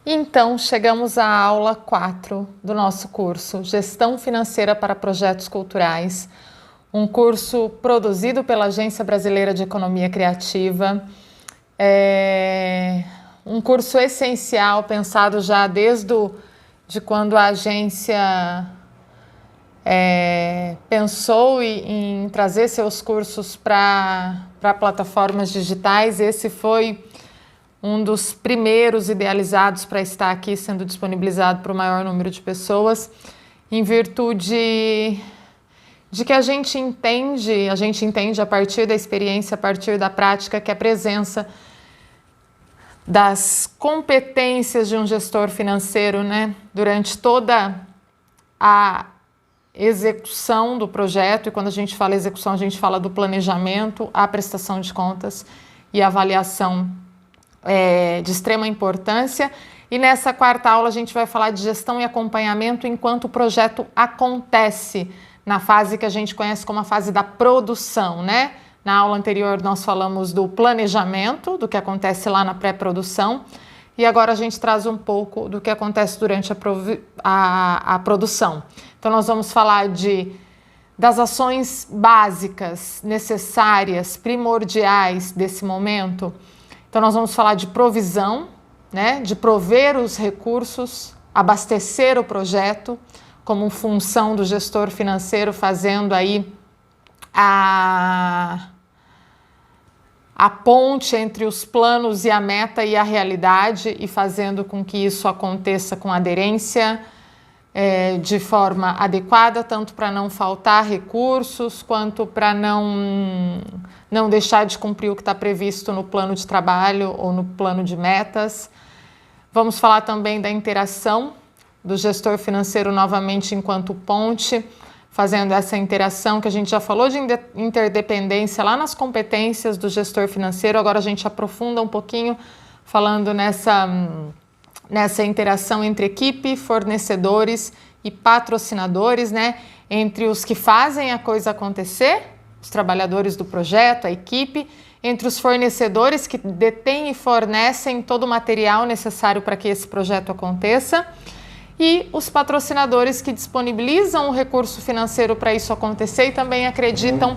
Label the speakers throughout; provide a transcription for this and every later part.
Speaker 1: Então, chegamos à aula 4 do nosso curso Gestão Financeira para Projetos Culturais, um curso produzido pela Agência Brasileira de Economia Criativa, um curso essencial, pensado já de quando a agência pensou em trazer seus cursos para plataformas digitais. Esse foi um dos primeiros idealizados para estar aqui sendo disponibilizado para o maior número de pessoas, em virtude de que a gente entende a partir da experiência, a partir da prática, que a presença das competências de um gestor financeiro, durante toda a execução do projeto, e quando a gente fala execução, a gente fala do planejamento, a prestação de contas e a avaliação de extrema importância. E nessa quarta aula a gente vai falar de gestão e acompanhamento enquanto o projeto acontece, na fase que a gente conhece como a fase da produção, Na aula anterior nós falamos do planejamento, do que acontece lá na pré-produção, e agora a gente traz um pouco do que acontece durante a produção. Então nós vamos falar das ações básicas, necessárias, primordiais desse momento. Então nós vamos falar de provisão, de prover os recursos, abastecer o projeto, como função do gestor financeiro, fazendo aí a ponte entre os planos e a meta e a realidade, e fazendo com que isso aconteça com aderência, de forma adequada, tanto para não faltar recursos, quanto para não deixar de cumprir o que está previsto no plano de trabalho ou no plano de metas. Vamos falar também da interação do gestor financeiro novamente enquanto ponte, fazendo essa interação que a gente já falou de interdependência lá nas competências do gestor financeiro. Agora a gente aprofunda um pouquinho falando nessa interação entre equipe, fornecedores e patrocinadores, entre os que fazem a coisa acontecer, os trabalhadores do projeto, a equipe, entre os fornecedores que detêm e fornecem todo o material necessário para que esse projeto aconteça, e os patrocinadores que disponibilizam o recurso financeiro para isso acontecer e também acreditam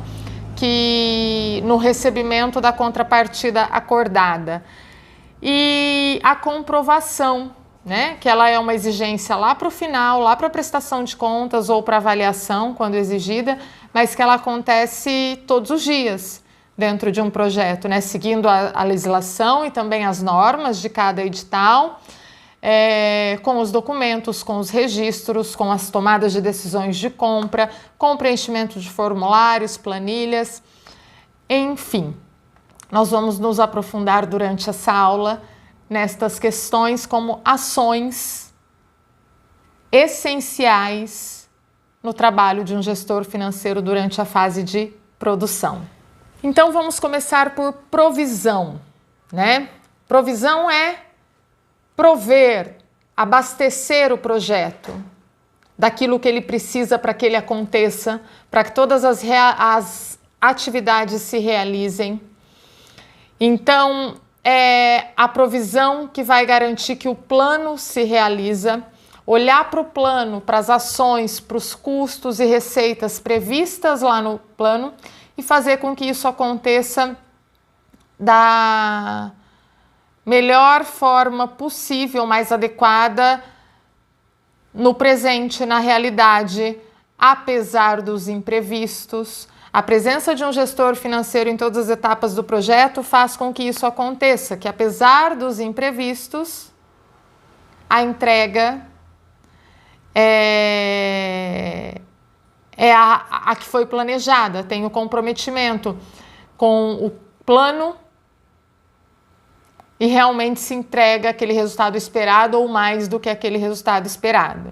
Speaker 1: que no recebimento da contrapartida acordada. E a comprovação, que ela é uma exigência lá para o final, lá para a prestação de contas ou para avaliação, quando exigida, mas que ela acontece todos os dias dentro de um projeto, seguindo a legislação e também as normas de cada edital, com os documentos, com os registros, com as tomadas de decisões de compra, com o preenchimento de formulários, planilhas, enfim. Nós vamos nos aprofundar durante essa aula nestas questões como ações essenciais no trabalho de um gestor financeiro durante a fase de produção. Então vamos começar por provisão, Provisão é prover, abastecer o projeto daquilo que ele precisa para que ele aconteça, para que todas as atividades se realizem. Então, é a provisão que vai garantir que o plano se realiza, olhar para o plano, para as ações, para os custos e receitas previstas lá no plano e fazer com que isso aconteça da melhor forma possível, mais adequada no presente, na realidade, apesar dos imprevistos. A presença de um gestor financeiro em todas as etapas do projeto faz com que isso aconteça, que apesar dos imprevistos, a entrega é a que foi planejada, tem o comprometimento com o plano e realmente se entrega aquele resultado esperado ou mais do que aquele resultado esperado,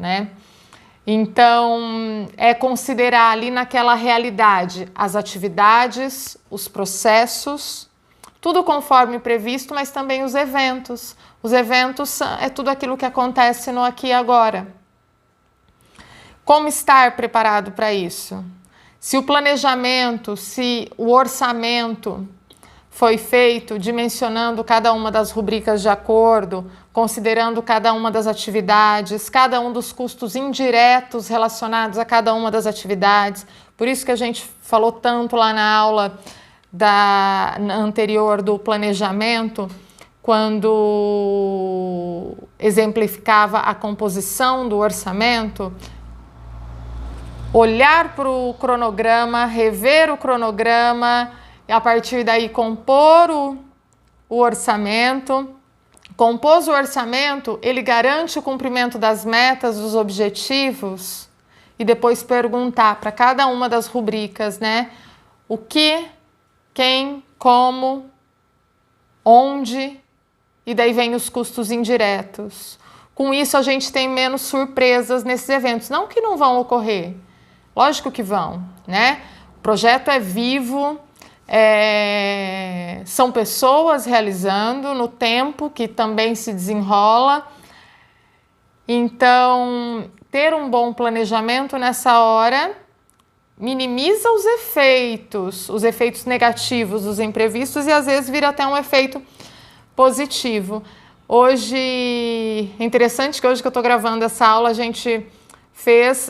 Speaker 1: Então, é considerar ali naquela realidade as atividades, os processos, tudo conforme previsto, mas também os eventos. Os eventos é tudo aquilo que acontece no aqui e agora. Como estar preparado para isso? Se o planejamento, se o orçamento foi feito dimensionando cada uma das rubricas de acordo, considerando cada uma das atividades, cada um dos custos indiretos relacionados a cada uma das atividades. Por isso que a gente falou tanto lá na aula anterior do planejamento, quando exemplificava a composição do orçamento, olhar para o cronograma, rever o cronograma e a partir daí compor o orçamento. Compôs o orçamento, ele garante o cumprimento das metas, dos objetivos e depois perguntar para cada uma das rubricas, né? O que, quem, como, onde e daí vem os custos indiretos. Com isso a gente tem menos surpresas nesses eventos. Não que não vão ocorrer, lógico que vão, né? O projeto é vivo, são pessoas realizando no tempo que também se desenrola. Então, ter um bom planejamento nessa hora minimiza os efeitos negativos dos imprevistos e às vezes vira até um efeito positivo. Hoje, é interessante que hoje que eu estou gravando essa aula, a gente fez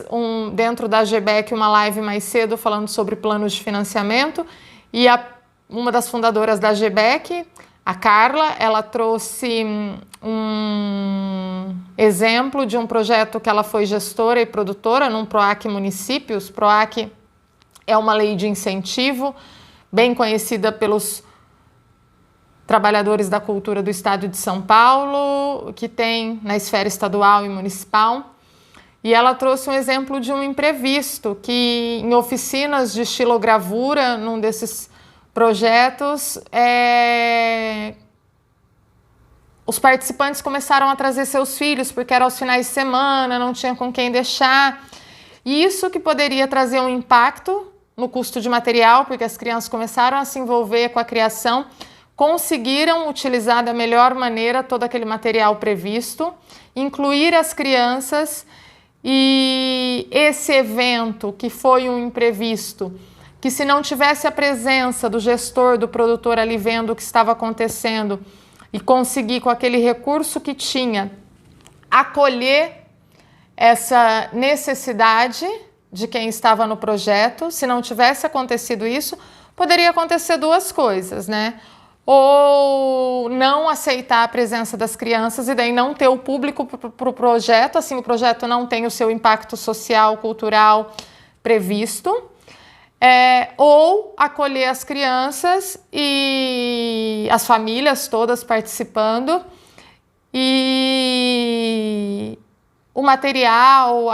Speaker 1: dentro da GBEC uma live mais cedo falando sobre planos de financiamento e uma das fundadoras da GBEC, a Carla, ela trouxe um exemplo de um projeto que ela foi gestora e produtora num PROAC Municípios. PROAC é uma lei de incentivo bem conhecida pelos trabalhadores da cultura do estado de São Paulo, que tem na esfera estadual e municipal. E ela trouxe um exemplo de um imprevisto que em oficinas de estilogravura, num desses projetos, os participantes começaram a trazer seus filhos, porque era aos finais de semana, não tinha com quem deixar. E isso que poderia trazer um impacto no custo de material, porque as crianças começaram a se envolver com a criação, conseguiram utilizar da melhor maneira todo aquele material previsto, incluir as crianças. E esse evento, que foi um imprevisto, que se não tivesse a presença do gestor, do produtor ali vendo o que estava acontecendo e conseguir com aquele recurso que tinha acolher essa necessidade de quem estava no projeto, se não tivesse acontecido isso, poderia acontecer duas coisas, né? Ou não aceitar a presença das crianças e daí não ter o público para o projeto, assim o projeto não tem o seu impacto social, cultural previsto, ou acolher as crianças e as famílias todas participando e o material,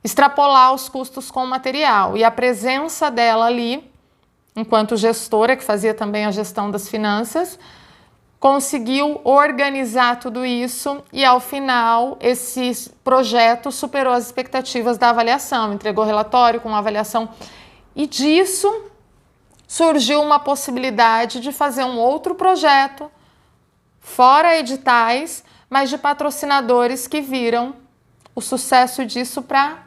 Speaker 1: extrapolar os custos com o material e a presença dela ali, enquanto gestora, que fazia também a gestão das finanças, conseguiu organizar tudo isso e, ao final, esse projeto superou as expectativas da avaliação, entregou relatório com uma avaliação e disso surgiu uma possibilidade de fazer um outro projeto, fora editais, mas de patrocinadores que viram o sucesso disso para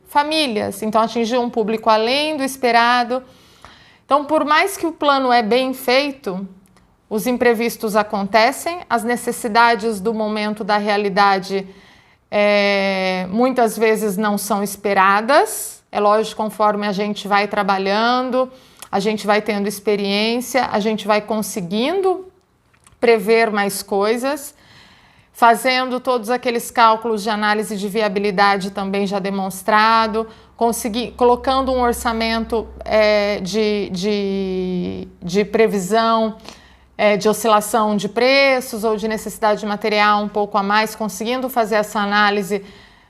Speaker 1: famílias. Então, atingiu um público além do esperado. Então, por mais que o plano é bem feito, os imprevistos acontecem, as necessidades do momento da realidade muitas vezes não são esperadas. É lógico, conforme a gente vai trabalhando, a gente vai tendo experiência, a gente vai conseguindo prever mais coisas, fazendo todos aqueles cálculos de análise de viabilidade também já demonstrado, colocando um orçamento de previsão de oscilação de preços ou de necessidade de material um pouco a mais, conseguindo fazer essa análise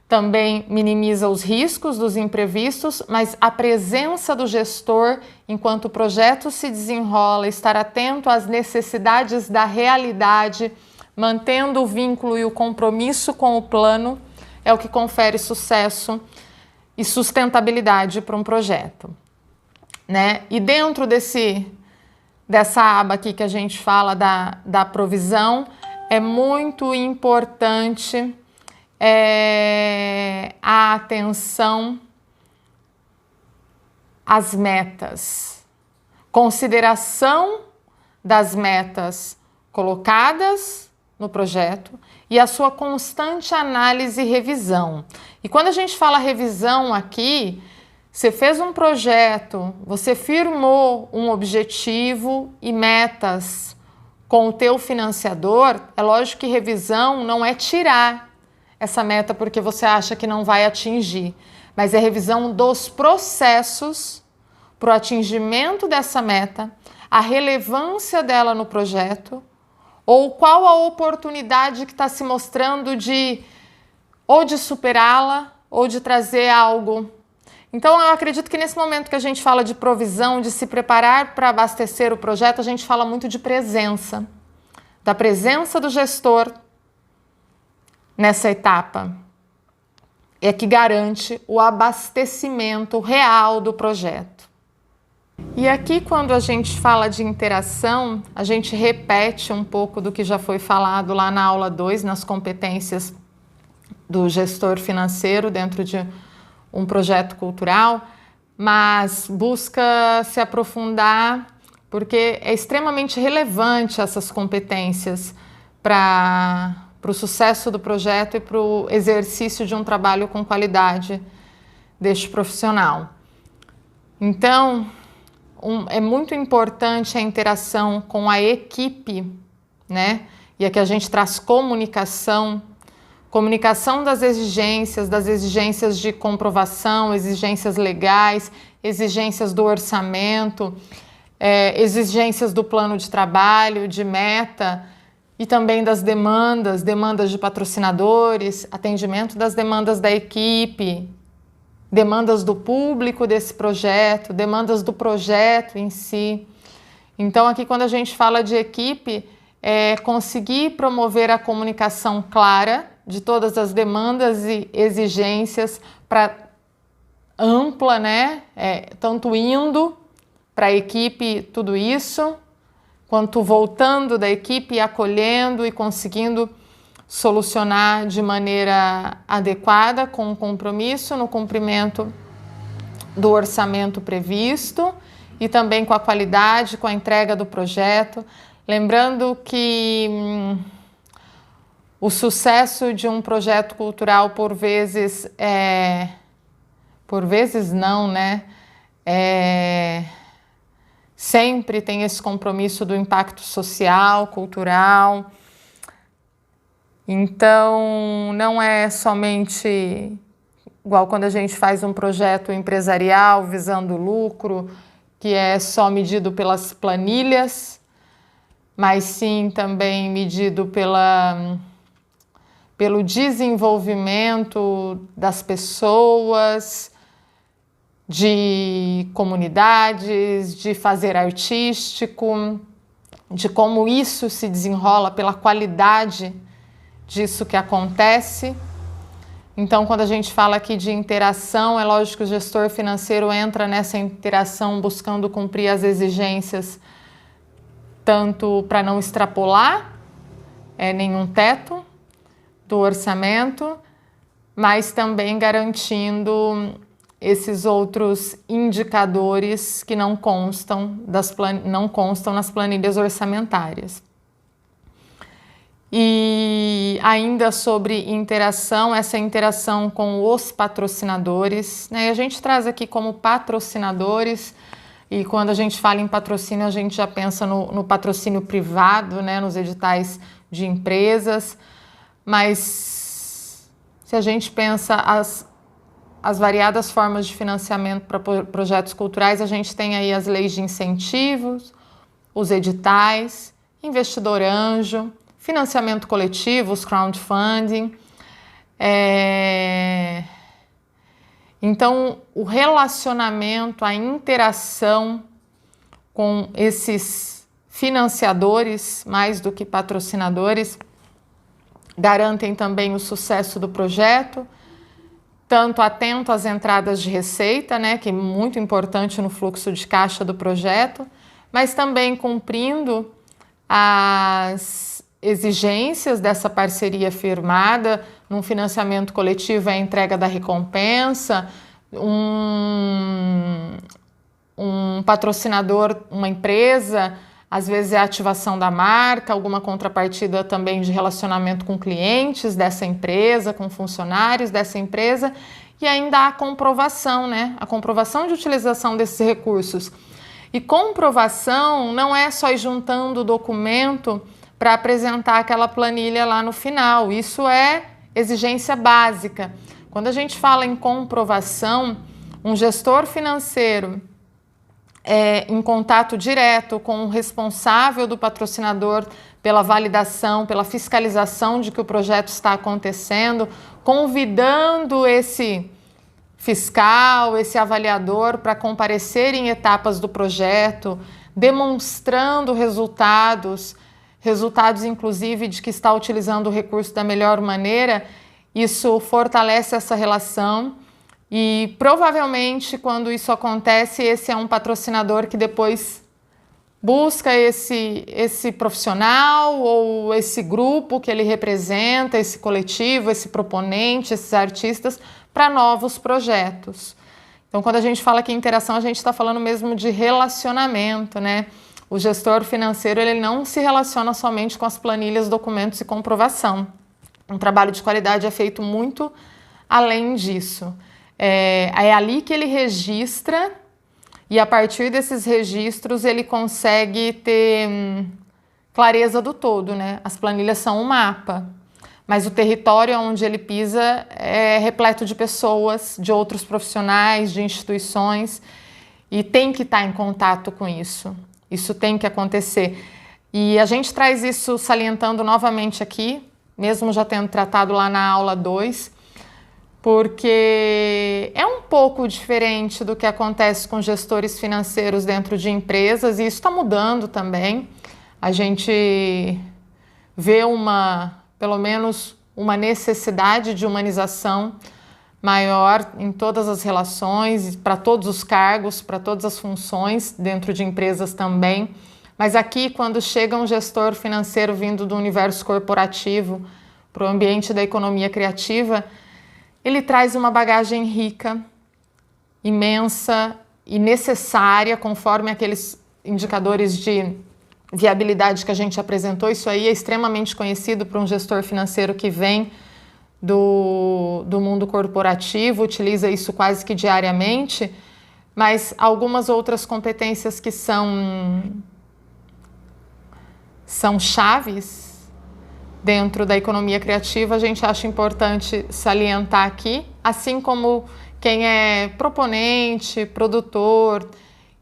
Speaker 1: também minimiza os riscos dos imprevistos, mas a presença do gestor, enquanto o projeto se desenrola, estar atento às necessidades da realidade, mantendo o vínculo e o compromisso com o plano, é o que confere sucesso e sustentabilidade para um projeto, né? E dentro dessa aba aqui que a gente fala da provisão, é muito importante a atenção às metas. consideração das metas colocadas no projeto e a sua constante análise e revisão. E quando a gente fala revisão aqui, você fez um projeto, você firmou um objetivo e metas com o teu financiador, é lógico que revisão não é tirar essa meta porque você acha que não vai atingir, mas é revisão dos processos para o atingimento dessa meta, a relevância dela no projeto, ou qual a oportunidade que está se mostrando de ou de superá-la ou de trazer algo. Então eu acredito que nesse momento que a gente fala de provisão, de se preparar para abastecer o projeto, a gente fala muito de presença, da presença do gestor nessa etapa. É que garante o abastecimento real do projeto. E aqui, quando a gente fala de interação, a gente repete um pouco do que já foi falado lá na aula 2, nas competências do gestor financeiro dentro de um projeto cultural, mas busca se aprofundar porque é extremamente relevante essas competências para o sucesso do projeto e para o exercício de um trabalho com qualidade deste profissional. Então, é muito importante a interação com a equipe, né? E aqui a gente traz comunicação das exigências de comprovação, exigências legais, exigências do orçamento, exigências do plano de trabalho, de meta e também das demandas de patrocinadores, atendimento das demandas da equipe, demandas do público desse projeto, demandas do projeto em si. Então aqui quando a gente fala de equipe, é conseguir promover a comunicação clara de todas as demandas e exigências para ampla, né? Tanto indo para a equipe tudo isso, quanto voltando da equipe e acolhendo e conseguindo solucionar de maneira adequada, com compromisso no cumprimento do orçamento previsto e também com a qualidade, com a entrega do projeto. Lembrando que o sucesso de um projeto cultural, por vezes não, né? Sempre tem esse compromisso do impacto social, cultural. Então, não é somente igual quando a gente faz um projeto empresarial visando lucro, que é só medido pelas planilhas, mas sim também medido pelo desenvolvimento das pessoas, de comunidades, de fazer artístico, de como isso se desenrola, pela qualidade disso que acontece. Então, quando a gente fala aqui de interação, é lógico que o gestor financeiro entra nessa interação buscando cumprir as exigências, tanto para não extrapolar nenhum teto do orçamento, mas também garantindo esses outros indicadores que não constam nas planilhas orçamentárias. E ainda sobre interação, essa interação com os patrocinadores, né? A gente traz aqui como patrocinadores, e quando a gente fala em patrocínio, a gente já pensa no patrocínio privado, né? Nos editais de empresas, mas se a gente pensa as variadas formas de financiamento para projetos culturais, a gente tem aí as leis de incentivos, os editais, investidor anjo, financiamento coletivo, os crowdfunding. Então, o relacionamento, a interação com esses financiadores, mais do que patrocinadores, garantem também o sucesso do projeto, tanto atento às entradas de receita, né, que é muito importante no fluxo de caixa do projeto, mas também cumprindo as exigências dessa parceria firmada. Num financiamento coletivo é a entrega da recompensa, um patrocinador, uma empresa, às vezes é a ativação da marca, alguma contrapartida também de relacionamento com clientes dessa empresa, com funcionários dessa empresa, e ainda a comprovação, né? A comprovação de utilização desses recursos. E comprovação não é só ir juntando o documento para apresentar aquela planilha lá no final, isso é exigência básica. Quando a gente fala em comprovação, um gestor financeiro em contato direto com o responsável do patrocinador pela validação, pela fiscalização de que o projeto está acontecendo, convidando esse fiscal, esse avaliador para comparecer em etapas do projeto, demonstrando resultados inclusive de que está utilizando o recurso da melhor maneira, isso fortalece essa relação. E provavelmente quando isso acontece, esse é um patrocinador que depois busca esse profissional ou esse grupo que ele representa, esse coletivo, esse proponente, esses artistas, para novos projetos. Então, quando a gente fala que interação, a gente está falando mesmo de relacionamento, né? O gestor financeiro, ele não se relaciona somente com as planilhas, documentos e comprovação. Um trabalho de qualidade é feito muito além disso. É ali que ele registra e a partir desses registros ele consegue ter clareza do todo, né? As planilhas são um mapa, mas o território onde ele pisa é repleto de pessoas, de outros profissionais, de instituições e tem que estar em contato com isso. Isso tem que acontecer. E a gente traz isso salientando novamente aqui, mesmo já tendo tratado lá na aula 2, porque é um pouco diferente do que acontece com gestores financeiros dentro de empresas e isso está mudando também. A gente vê pelo menos uma necessidade de humanização maior em todas as relações, para todos os cargos, para todas as funções dentro de empresas também. Mas aqui, quando chega um gestor financeiro vindo do universo corporativo para o ambiente da economia criativa, ele traz uma bagagem rica, imensa e necessária, conforme aqueles indicadores de viabilidade que a gente apresentou. Isso aí é extremamente conhecido para um gestor financeiro que vem do mundo corporativo, utiliza isso quase que diariamente, mas algumas outras competências que são chaves dentro da economia criativa, a gente acha importante salientar aqui, assim como quem é proponente, produtor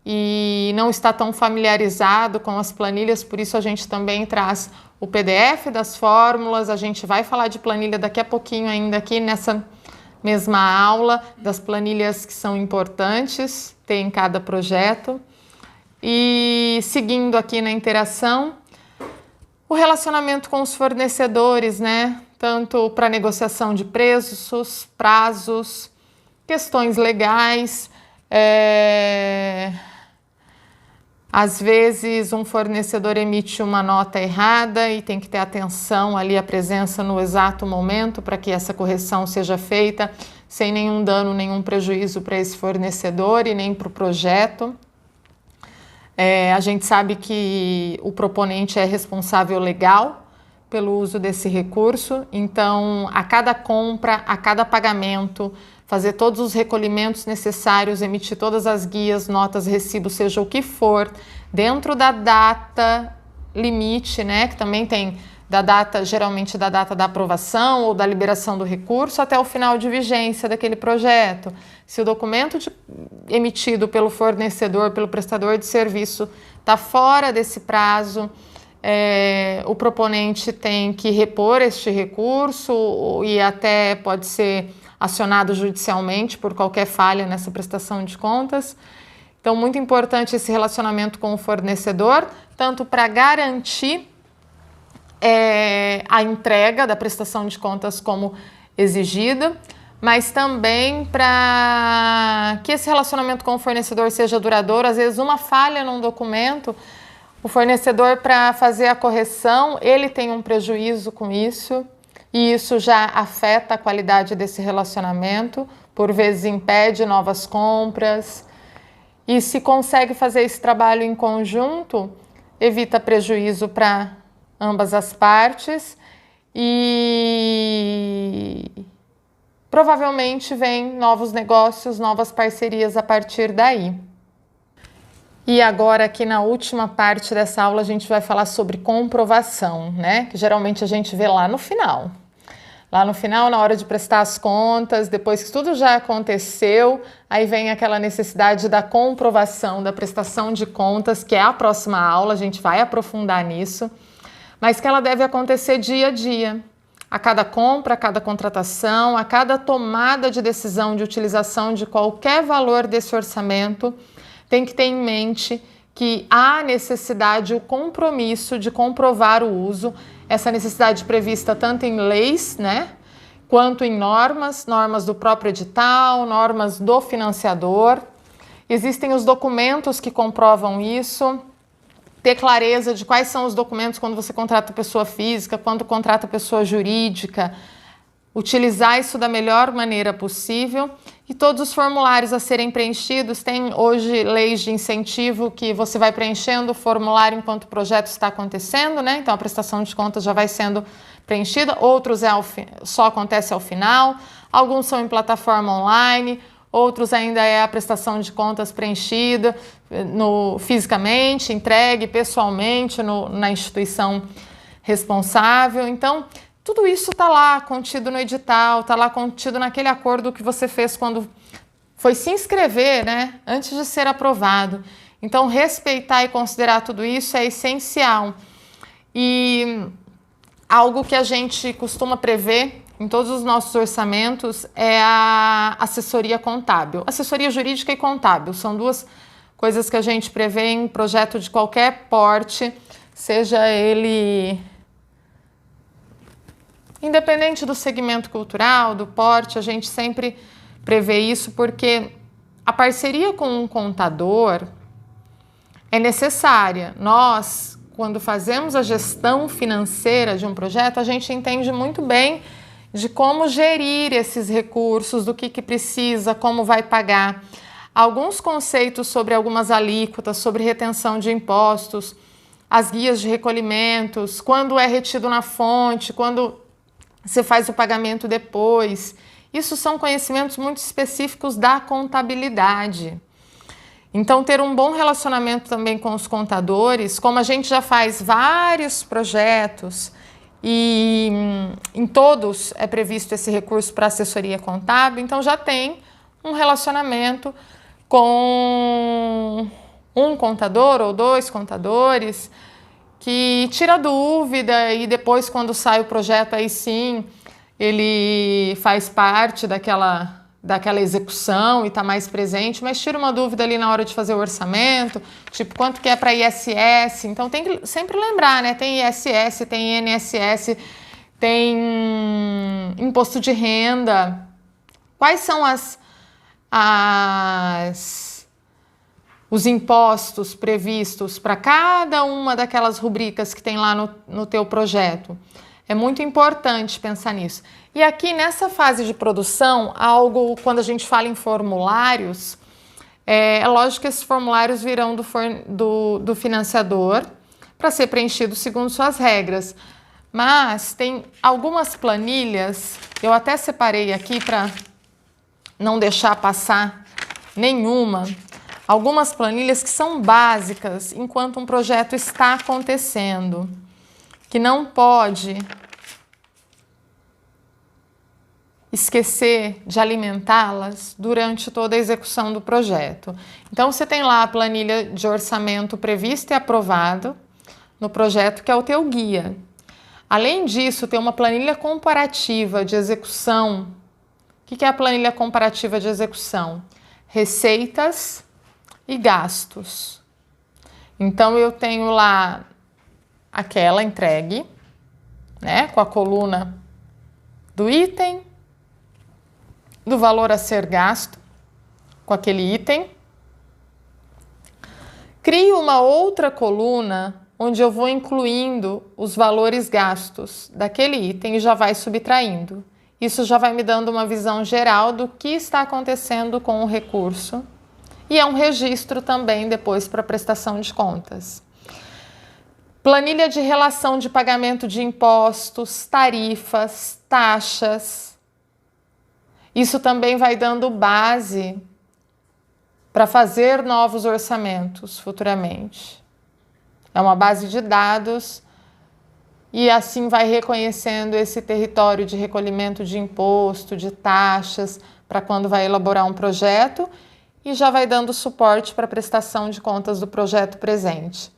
Speaker 1: e não está tão familiarizado com as planilhas, por isso a gente também traz o PDF das fórmulas, a gente vai falar de planilha daqui a pouquinho ainda aqui nessa mesma aula, das planilhas que são importantes ter em cada projeto. E seguindo aqui na interação, o relacionamento com os fornecedores, né? Tanto para negociação de preços, prazos, questões legais. Às vezes um fornecedor emite uma nota errada e tem que ter atenção ali, a presença no exato momento para que essa correção seja feita sem nenhum dano, nenhum prejuízo para esse fornecedor e nem para o projeto. A gente sabe que o proponente é responsável legal pelo uso desse recurso, então a cada compra, a cada pagamento, fazer todos os recolhimentos necessários, emitir todas as guias, notas, recibos, seja o que for, dentro da data limite, né, que também tem geralmente da data da aprovação ou da liberação do recurso até o final de vigência daquele projeto. Se o documento emitido pelo fornecedor, pelo prestador de serviço, está fora desse prazo, o proponente tem que repor este recurso e até pode ser acionado judicialmente por qualquer falha nessa prestação de contas. Então, muito importante esse relacionamento com o fornecedor, tanto para garantir a entrega da prestação de contas como exigida, mas também para que esse relacionamento com o fornecedor seja duradouro. Às vezes uma falha num documento, o fornecedor, para fazer a correção, ele tem um prejuízo com isso e isso já afeta a qualidade desse relacionamento, por vezes impede novas compras E se consegue fazer esse trabalho em conjunto, evita prejuízo para ambas as partes e provavelmente vem novos negócios, novas parcerias a partir daí. E agora aqui na última parte dessa aula a gente vai falar sobre comprovação, né? Que geralmente a gente vê lá no final. Lá no final, na hora de prestar as contas, depois que tudo já aconteceu, aí vem aquela necessidade da comprovação, da prestação de contas, que é a próxima aula, a gente vai aprofundar nisso, mas que ela deve acontecer dia a dia. A cada compra, a cada contratação, a cada tomada de decisão de utilização de qualquer valor desse orçamento, tem que ter em mente que há necessidade, o compromisso de comprovar o uso, essa necessidade prevista tanto em leis, né, quanto em normas do próprio edital, normas do financiador. Existem os documentos que comprovam isso, ter clareza de quais são os documentos quando você contrata pessoa física, quando contrata pessoa jurídica, utilizar isso da melhor maneira possível. E todos os formulários a serem preenchidos, tem hoje leis de incentivo que você vai preenchendo o formulário enquanto o projeto está acontecendo, né? Então a prestação de contas já vai sendo preenchida, outros só acontece ao final, alguns são em plataforma online, outros ainda é a prestação de contas preenchida fisicamente, entregue pessoalmente na instituição responsável. Então, tudo isso está lá contido no edital, está lá contido naquele acordo que você fez quando foi se inscrever, né? Antes de ser aprovado. Então, respeitar e considerar tudo isso é essencial. E algo que a gente costuma prever em todos os nossos orçamentos é a assessoria contábil. Assessoria jurídica e contábil são duas coisas que a gente prevê em projeto de qualquer porte, seja ele independente do segmento cultural, do porte, a gente sempre prevê isso porque a parceria com um contador é necessária. Nós, quando fazemos a gestão financeira de um projeto, a gente entende muito bem de como gerir esses recursos, do que precisa, como vai pagar. Alguns conceitos sobre algumas alíquotas, sobre retenção de impostos, as guias de recolhimentos, quando é retido na fonte, quando você faz o pagamento depois. Isso são conhecimentos muito específicos da contabilidade. Então, ter um bom relacionamento também com os contadores, como a gente já faz vários projetos e em todos é previsto esse recurso para assessoria contábil, então já tem um relacionamento com um contador ou dois contadores, que tira dúvida e depois quando sai o projeto aí sim, ele faz parte daquela execução e está mais presente, mas tira uma dúvida ali na hora de fazer o orçamento, tipo quanto que é para ISS, então tem que sempre lembrar, né, tem ISS, tem INSS, tem imposto de renda, quais são os impostos previstos para cada uma daquelas rubricas que tem lá no teu projeto. É muito importante pensar nisso. E aqui nessa fase de produção, quando a gente fala em formulários, é lógico que esses formulários virão do financiador para ser preenchido segundo suas regras. Mas tem algumas planilhas, eu até separei aqui para não deixar passar nenhuma, algumas planilhas que são básicas enquanto um projeto está acontecendo, que não pode esquecer de alimentá-las durante toda a execução do projeto. Então, você tem lá a planilha de orçamento previsto e aprovado no projeto, que é o teu guia. Além disso, tem uma planilha comparativa de execução. O que é a planilha comparativa de execução? Receitas e gastos. Então, eu tenho lá aquela entregue, né, com a coluna do item, do valor a ser gasto com aquele item. Crio uma outra coluna onde eu vou incluindo os valores gastos daquele item e já vai subtraindo. Isso já vai me dando uma visão geral do que está acontecendo com o recurso e é um registro também depois para prestação de contas. Planilha de relação de pagamento de impostos, tarifas, taxas. Isso também vai dando base para fazer novos orçamentos futuramente. É uma base de dados e assim vai reconhecendo esse território de recolhimento de imposto, de taxas, para quando vai elaborar um projeto e já vai dando suporte para a prestação de contas do projeto presente.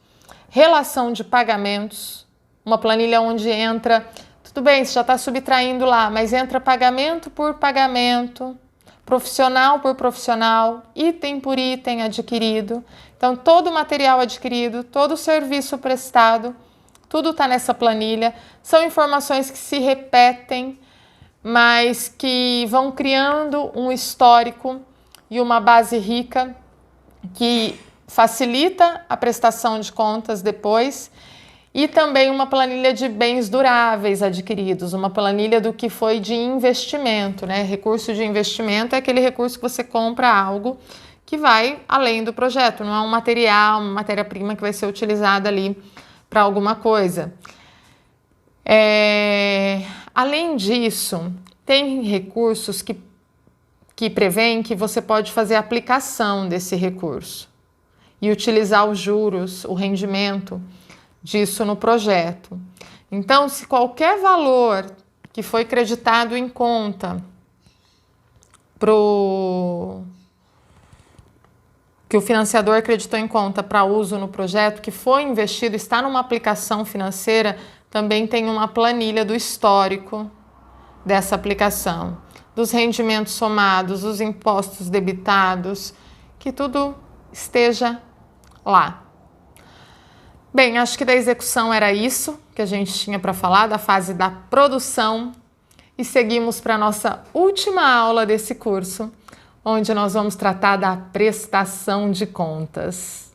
Speaker 1: Relação de pagamentos, uma planilha onde entra, tudo bem, você já está subtraindo lá, mas entra pagamento por pagamento, profissional por profissional, item por item adquirido. Então, todo o material adquirido, todo o serviço prestado, tudo está nessa planilha. São informações que se repetem, mas que vão criando um histórico e uma base rica que facilita a prestação de contas depois, e também uma planilha de bens duráveis adquiridos, uma planilha do que foi de investimento, né? Recurso de investimento é aquele recurso que você compra algo que vai além do projeto, não é um material, uma matéria-prima que vai ser utilizada ali para alguma coisa. Além disso, tem recursos que prevêem que você pode fazer a aplicação desse recurso e utilizar os juros, o rendimento disso no projeto. Então, se qualquer valor que foi creditado em conta que o financiador acreditou em conta para uso no projeto, que foi investido, está numa aplicação financeira, também tem uma planilha do histórico dessa aplicação, dos rendimentos somados, dos impostos debitados, que tudo esteja lá. Bem, acho que da execução era isso que a gente tinha para falar, da fase da produção, e seguimos para a nossa última aula desse curso, onde nós vamos tratar da prestação de contas.